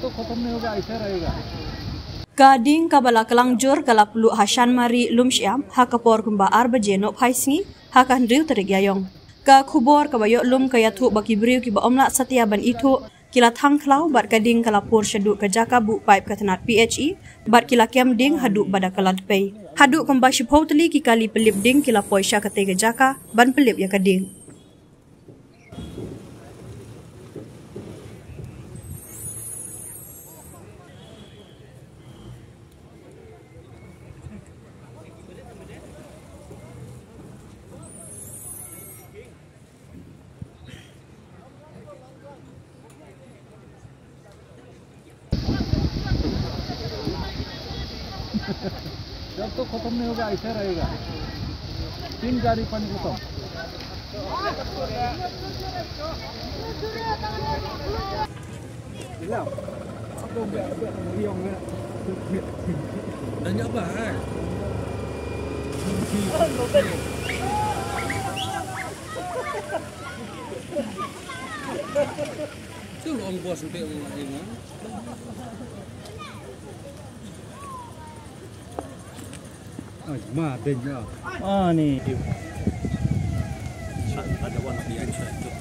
तो खत्म नहीं होगा ऐसे रहेगा. Gading kabala kelangjur kalap lu Hasan Mari Lumsyam hakapor kumba arba jeno phaisngi hakan riu terik yayong. Ka khubor kabayok lum kayatu baki briu ki ba omla satiaban itu kila thangklau bat gading kalapur syaduk ke jaka bu pipe katanat PHE bat kila kem ding haduk bada kalat pay. Haduk kumba shipotli ki kali pelip ding kila poisha kate ke jaka ban pelip ya kading. जब तो खत्म नहीं होगा ऐसे रहेगा. 3 गाड़ी पानी खत्म. Nanya apa? Itu orang bos sampai orang lain. Mati ya. Ah nih. Ada warna biasa itu.